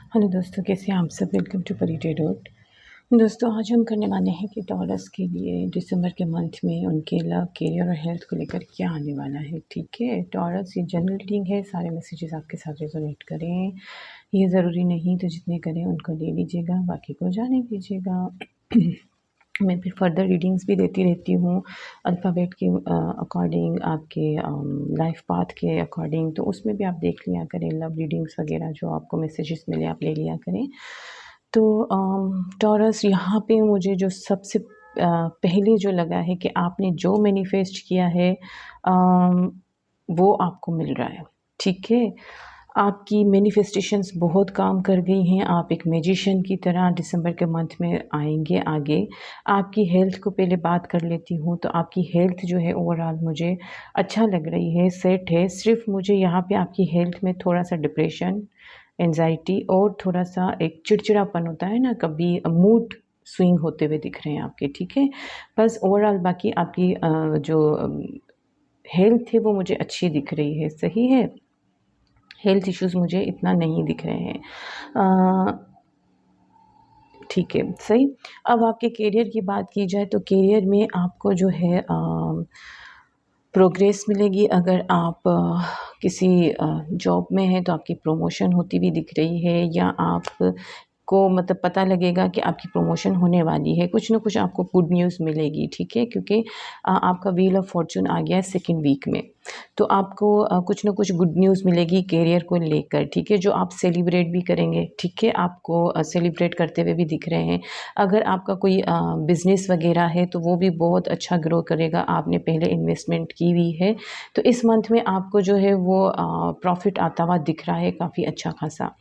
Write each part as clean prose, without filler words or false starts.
Hello दोस्तों, कैसे हैं आप सब। वेलकम टू परी डेडोट। दोस्तों, आज हम करने वाले हैं कि टॉरस के लिए दिसंबर के मंथ में उनके लव, करियर और हेल्थ को लेकर क्या आने वाला है। ठीक है, टॉरस ये जनरल रीडिंग है, सारे मैसेजेस आपके साथ रेजोनेट करें ये ज़रूरी नहीं, तो जितने करें उनको ले लीजिएगा, बाकी को जाने दीजिएगा। मैं फिर फर्दर रीडिंग्स भी देती रहती हूँ अल्फ़ाबेट के अकॉर्डिंग, आपके लाइफ पाथ के अकॉर्डिंग, तो उसमें भी आप देख लिया करें। लव रीडिंग्स वगैरह जो आपको मैसेजेस मिले आप ले लिया करें। तो टॉरस, यहाँ पे मुझे जो सबसे पहले जो लगा है कि आपने जो मैनिफेस्ट किया है वो आपको मिल रहा है। ठीक है, आपकी मैनिफेस्टेशंस बहुत काम कर गई हैं। आप एक मैजिशियन की तरह दिसंबर के मंथ में आएंगे आगे। आपकी हेल्थ को पहले बात कर लेती हूँ, तो आपकी हेल्थ जो है ओवरऑल मुझे अच्छा लग रही है, सेट है। सिर्फ मुझे यहाँ पे आपकी हेल्थ में थोड़ा सा डिप्रेशन, एंजाइटी और थोड़ा सा एक चिड़चिड़ापन होता है ना, कभी मूड स्विंग होते हुए दिख रहे हैं आपके। ठीक है, बस ओवरऑल बाकी आपकी जो हेल्थ है वो मुझे अच्छी दिख रही है। सही है, हेल्थ इश्यूज़ मुझे इतना नहीं दिख रहे हैं। ठीक है, सही। अब आपके करियर की बात की जाए तो करियर में आपको जो है प्रोग्रेस मिलेगी। अगर आप किसी जॉब में हैं तो आपकी प्रमोशन होती हुई दिख रही है, या आप को मतलब पता लगेगा कि आपकी प्रमोशन होने वाली है। कुछ ना कुछ आपको गुड न्यूज़ मिलेगी। ठीक है, क्योंकि आपका व्हील ऑफ फॉर्चून आ गया है सेकंड वीक में, तो आपको कुछ ना कुछ गुड न्यूज़ मिलेगी करियर को लेकर। ठीक है, जो आप सेलिब्रेट भी करेंगे। ठीक है, आपको सेलिब्रेट करते हुए भी दिख रहे हैं। अगर आपका कोई बिज़नेस वगैरह है तो वो भी बहुत अच्छा ग्रो करेगा। आपने पहले इन्वेस्टमेंट की हुई है, तो इस मंथ में आपको जो है वो प्रॉफिट आता हुआ दिख रहा है, काफ़ी अच्छा खासा।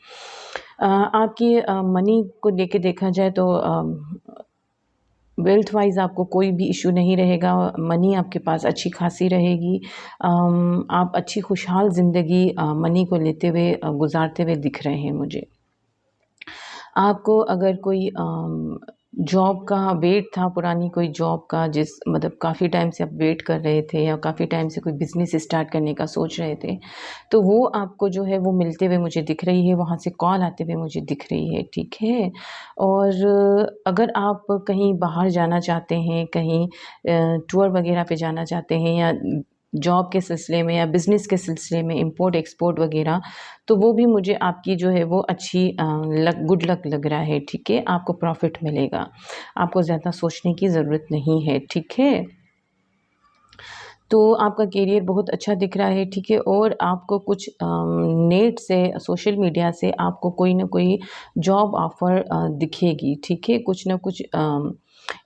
आपकी मनी को लेके देखा जाए तो वेल्थ वाइज़ आपको कोई भी इशू नहीं रहेगा। मनी आपके पास अच्छी खासी रहेगी। आप अच्छी खुशहाल ज़िंदगी मनी को लेते हुए गुज़ारते हुए दिख रहे हैं मुझे। आपको अगर कोई जॉब का वेट था, पुरानी कोई जॉब का, जिस मतलब काफ़ी टाइम से आप वेट कर रहे थे, या काफ़ी टाइम से कोई बिज़नेस स्टार्ट करने का सोच रहे थे, तो वो आपको जो है वो मिलते हुए मुझे दिख रही है, वहाँ से कॉल आते हुए मुझे दिख रही है। ठीक है, और अगर आप कहीं बाहर जाना चाहते हैं, कहीं टूर वगैरह पे जाना चाहते हैं, या जॉब के सिलसिले में या बिज़नेस के सिलसिले में, इम्पोर्ट एक्सपोर्ट वगैरह, तो वो भी मुझे आपकी जो है वो अच्छी गुड लक लग रहा है। ठीक है, आपको प्रॉफिट मिलेगा, आपको ज़्यादा सोचने की ज़रूरत नहीं है। ठीक है, तो आपका करियर बहुत अच्छा दिख रहा है। ठीक है, और आपको कुछ नेट से, सोशल मीडिया से आपको कोई ना कोई जॉब ऑफ़र दिखेगी। ठीक है, कुछ ना कुछ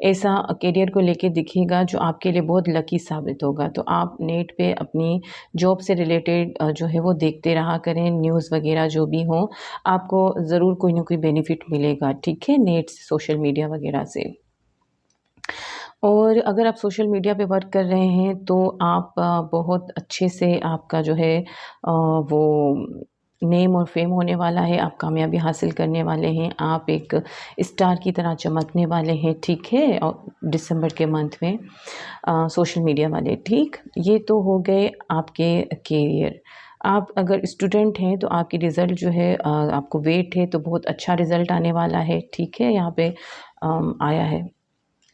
ऐसा करियर को लेके दिखेगा जो आपके लिए बहुत लकी साबित होगा। तो आप नेट पे अपनी जॉब से रिलेटेड जो है वो देखते रहा करें, न्यूज़ वगैरह जो भी हो, आपको ज़रूर कोई ना कोई बेनिफिट मिलेगा। ठीक है, नेट से, सोशल मीडिया वगैरह से। और अगर आप सोशल मीडिया पे वर्क कर रहे हैं तो आप बहुत अच्छे से, आपका जो है वो नेम और फेम होने वाला है, आप कामयाबी हासिल करने वाले हैं, आप एक स्टार की तरह चमकने वाले हैं। ठीक है, और दिसंबर के मंथ में सोशल मीडिया वाले। ठीक, ये तो हो गए आपके करियर। आप अगर स्टूडेंट हैं तो आपकी रिज़ल्ट जो है आपको वेट है तो बहुत अच्छा रिज़ल्ट आने वाला है। ठीक है, यहाँ पे आया है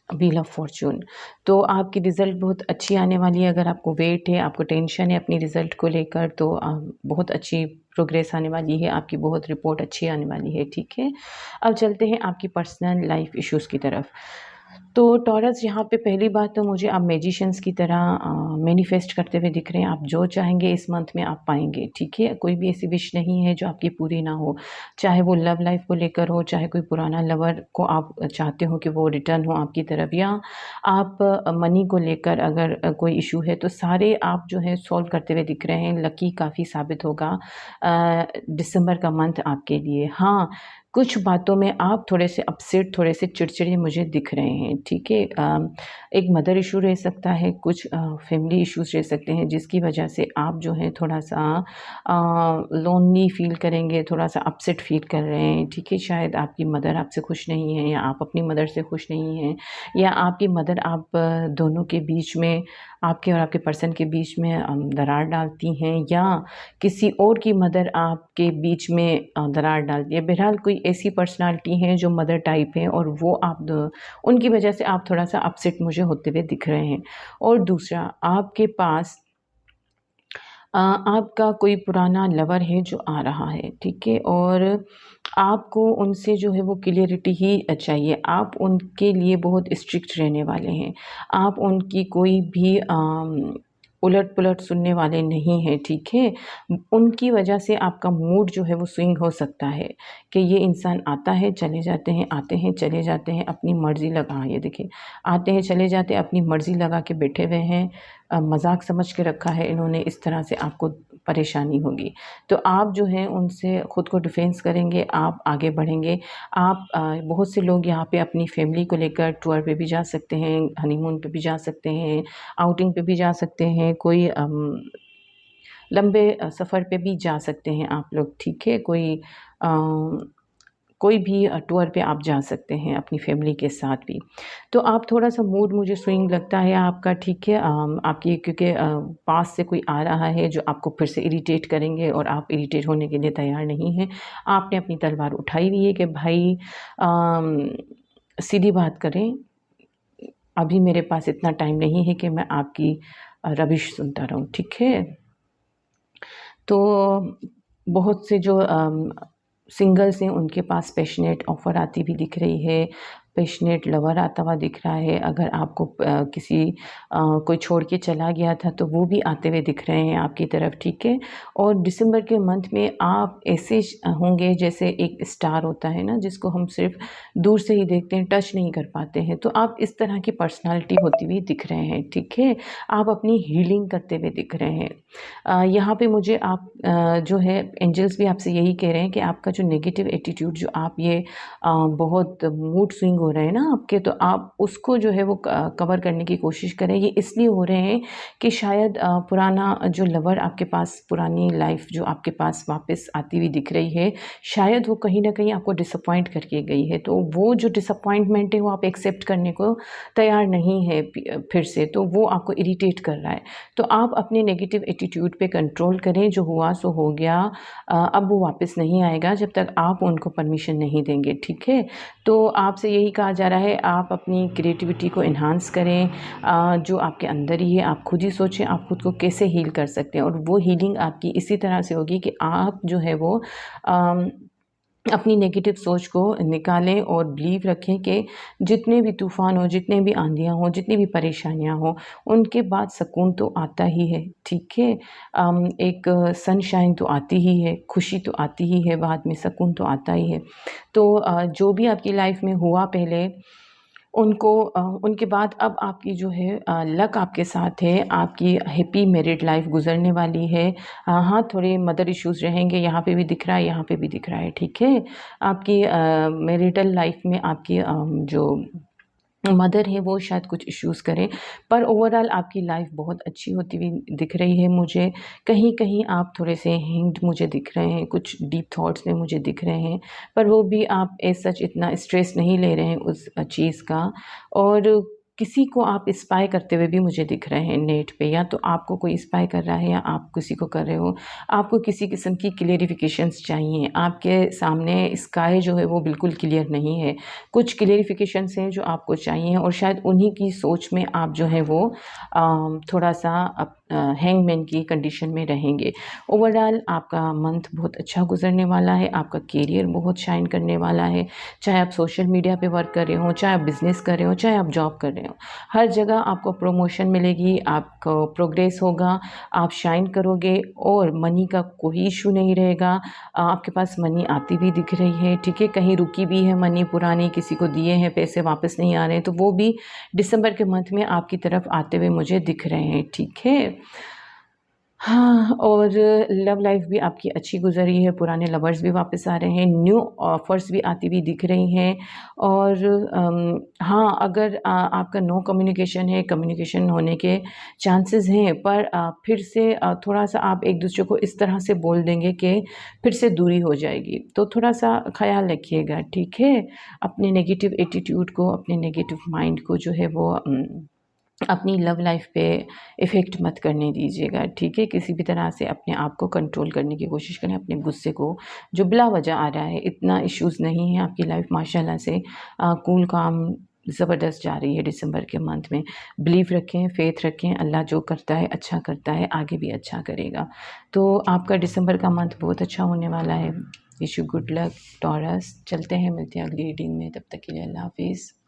व्हील ऑफ फॉर्चून, तो आपकी रिज़ल्ट बहुत अच्छी आने वाली है। अगर आपको वेट है, आपको टेंशन है अपनी रिज़ल्ट को लेकर, तो बहुत अच्छी प्रोग्रेस आने वाली है, आपकी बहुत रिपोर्ट अच्छी आने वाली है। ठीक है, अब चलते हैं आपकी पर्सनल लाइफ इश्यूज़ की तरफ। तो टॉरस, यहाँ पे पहली बात तो मुझे आप मैजिशियंस की तरह मैनिफेस्ट करते हुए दिख रहे हैं। आप जो चाहेंगे इस मंथ में आप पाएँगे। ठीक है, कोई भी ऐसी विश नहीं है जो आपकी पूरी ना हो, चाहे वो लव लाइफ़ को लेकर हो, चाहे कोई पुराना लवर को आप चाहते हो कि वो रिटर्न हो आपकी तरफ, या आप मनी को लेकर अगर कोई इश्यू है, तो सारे आप जो है सॉल्व करते हुए दिख रहे हैं। लकी काफ़ी साबित होगा दिसंबर का मंथ आपके लिए। हाँ, कुछ बातों में आप थोड़े से अपसेट, थोड़े से चिड़चिड़े मुझे दिख रहे हैं। ठीक है, एक मदर इश्यू रह सकता है, कुछ फैमिली इश्यूज़ रह सकते हैं, जिसकी वजह से आप जो है थोड़ा-सा लोनली फ़ील करेंगे, थोड़ा-सा अपसेट फ़ील कर रहे हैं। ठीक है, शायद आपकी मदर आपसे खुश नहीं है, या आप अपनी मदर से खुश नहीं हैं, या आपकी मदर आप दोनों के बीच में आपके और आपके पर्सन के बीच में दरार डालती हैं, या किसी और की मदर आपके बीच में दरार डालती है। बहरहाल कोई ऐसी पर्सनालिटी है जो मदर टाइप है, और वो उनकी वजह से आप थोड़ा-सा अपसेट मुझे होते हुए दिख रहे हैं। और दूसरा, आपके पास आपका कोई पुराना लवर है जो आ रहा है, ठीक है? और आपको उनसे जो है वो क्लियरिटी ही चाहिए। आप उनके लिए बहुत स्ट्रिक्ट रहने वाले हैं। आप उनकी कोई भी उलट-पुलट सुनने वाले नहीं हैं, ठीक है? उनकी वजह से आपका मूड जो है वो स्विंग हो सकता है कि ये इंसान आता है, चले जाते हैं, आते हैं, चले जाते हैं, अपनी मर्ज़ी लगा, हाँ, ये देखिए, आते हैं, चले जाते हैं, अपनी मर्ज़ी लगा के बैठे हुए हैं। मज़ाक समझ के रखा है इन्होंने, इस तरह से आपको परेशानी होगी। तो आप जो है उनसे ख़ुद को डिफेंस करेंगे, आप आगे बढ़ेंगे। आप बहुत से लोग यहाँ पे अपनी फैमिली को लेकर टूर पे भी जा सकते हैं, हनीमून पे भी जा सकते हैं, आउटिंग पे भी जा सकते हैं, कोई लंबे सफ़र पे भी जा सकते हैं आप लोग, ठीक है? कोई भी टूर पे आप जा सकते हैं अपनी फैमिली के साथ भी। तो आप थोड़ा-सा मूड मुझे स्विंग लगता है आपका, ठीक है? आपकी, क्योंकि पास से कोई आ रहा है जो आपको फिर से इरिटेट करेंगे, और आप इरिटेट होने के लिए तैयार नहीं हैं। आपने अपनी तलवार उठाई हुई है कि भाई सीधी बात करें, अभी मेरे पास इतना टाइम नहीं है कि मैं आपकी रबिश सुनता रहूँ, ठीक है? तो बहुत से जो सिंगल्स हैं उनके पास पैशनेट ऑफ़र आती भी दिख रही है, पैशनेट लवर आता हुआ दिख रहा है। अगर आपको कोई छोड़ के चला गया था तो वो भी आते हुए दिख रहे हैं आपकी तरफ, ठीक है? और दिसंबर के मंथ में आप ऐसे होंगे जैसे एक स्टार होता है ना, जिसको हम सिर्फ़ दूर से ही देखते हैं, टच नहीं कर पाते हैं। तो आप इस तरह की पर्सनैलिटी होती हुई दिख रहे हैं, ठीक है? आप अपनी हीलिंग करते हुए दिख रहे हैं। यहाँ पे मुझे आप जो है एंजल्स भी आपसे यही कह रहे हैं कि आपका जो नेगेटिव एटीट्यूड, जो आप ये बहुत मूड स्विंग हो रहे हैं ना आपके, तो आप उसको जो है वो कवर करने की कोशिश करें। ये इसलिए हो रहे हैं कि शायद पुराना जो लवर आपके पास, पुरानी लाइफ जो आपके पास वापस आती हुई दिख रही है, शायद वो कहीं न कहीं आपको डिसअपॉइंट करके गई है। तो वो जो डिसअपॉइंटमेंट है वो आप एक्सेप्ट करने को तैयार नहीं है फिर से, तो वो आपको इरिटेट कर रहा है। तो आप अपने नेगेटिव एटीट्यूड पे कंट्रोल करें, जो हुआ सो हो गया। अब वो वापस नहीं आएगा जब तक आप उनको परमिशन नहीं देंगे, ठीक है? तो आपसे यही कहा जा रहा है, आप अपनी क्रिएटिविटी को एनहांस करें। जो आपके अंदर ही है, आप खुद ही सोचें आप खुद को कैसे हील कर सकते हैं, और वो हीलिंग आपकी इसी तरह से होगी कि आप जो है वो अपनी नेगेटिव सोच को निकालें और बिलीव रखें कि जितने भी तूफ़ान हो, जितने भी आंधियाँ हों, जितनी भी परेशानियाँ हों, उनके बाद सुकून तो आता ही है, ठीक है? एक सनशाइन तो आती ही है, खुशी तो आती ही है, बाद में सुकून तो आता ही है। तो जो भी आपकी लाइफ़ में हुआ पहले, उनके बाद अब आपकी जो है लक आपके साथ है, आपकी हैप्पी मैरिड लाइफ़ गुज़रने वाली है। हाँ, थोड़े मदर इश्यूज़ रहेंगे, यहाँ पे भी दिख रहा है, यहाँ पे भी दिख रहा है, ठीक है? आपकी मैरिटल लाइफ़ में आपकी जो मदर है वो शायद कुछ इश्यूज़ करें, पर ओवरऑल आपकी लाइफ़ बहुत अच्छी होती हुई दिख रही है मुझे। कहीं-कहीं आप थोड़े से हैंग्ड मुझे दिख रहे हैं, कुछ डीप थॉट्स में मुझे दिख रहे हैं, पर वो भी आप एज़ सच इतना स्ट्रेस नहीं ले रहे हैं उस चीज़ का। और किसी को आप स्पाई करते हुए भी मुझे दिख रहे हैं नेट पे, या तो आपको कोई स्पाई कर रहा है या आप किसी को कर रहे हो। आपको किसी किस्म की क्लेरिफ़िकेशंस चाहिए। आपके सामने स्काई जो है वो बिल्कुल क्लियर नहीं है। कुछ क्लेरिफ़िकेशंस हैं जो आपको चाहिए, और शायद उन्हीं की सोच में आप जो है वो थोड़ा-सा हैंगमैन की कंडीशन में रहेंगे। ओवरऑल आपका मंथ बहुत अच्छा गुज़रने वाला है, आपका करियर बहुत शाइन करने वाला है। चाहे आप सोशल मीडिया पे वर्क कर रहे हो, चाहे आप बिज़नेस कर रहे हो, चाहे आप जॉब कर रहे हो, हर जगह आपको प्रमोशन मिलेगी, आपको प्रोग्रेस होगा, आप शाइन करोगे, और मनी का कोई इशू नहीं रहेगा। आपके पास मनी आती भी दिख रही है, ठीक है? कहीं रुकी भी है मनी पुरानी, किसी को दिए हैं पैसे वापस नहीं आ रहे हैं, तो वो भी दिसंबर के मंथ में आपकी तरफ आते हुए मुझे दिख रहे हैं, ठीक है? हाँ, और लव लाइफ़ भी आपकी अच्छी गुज़री है, पुराने लवर्स भी वापस आ रहे हैं, न्यू ऑफ़र्स भी आती हुई दिख रही हैं। और हाँ, अगर आपका नो कम्युनिकेशन है, कम्युनिकेशन होने के चांसेस हैं, पर फिर से थोड़ा-सा आप एक-दूसरे को इस तरह से बोल देंगे कि फिर से दूरी हो जाएगी। तो थोड़ा-सा ख़्याल रखिएगा, ठीक है? अपने नेगेटिव एटीट्यूड को, अपने नेगेटिव माइंड को जो है वो अपनी लव लाइफ पे इफ़ेक्ट मत करने दीजिएगा, ठीक है? किसी भी तरह से अपने आप को कंट्रोल करने की कोशिश करें, अपने गुस्से को जो बिला वजह आ रहा है, इतना इश्यूज़ नहीं है, आपकी लाइफ माशाल्लाह से कूल काम ज़बरदस्त जा रही है दिसंबर के मंथ में। बिलीव रखें, फ़ेथ रखें, अल्लाह जो करता है अच्छा करता है, आगे भी अच्छा करेगा। तो आपका दिसंबर का मंथ बहुत अच्छा होने वाला है। Wish you good luck taurus. चलते हैं, मिलते हैं अगली रीडिंग में, तब तक के लिए अल्लाह हाफ़िज़।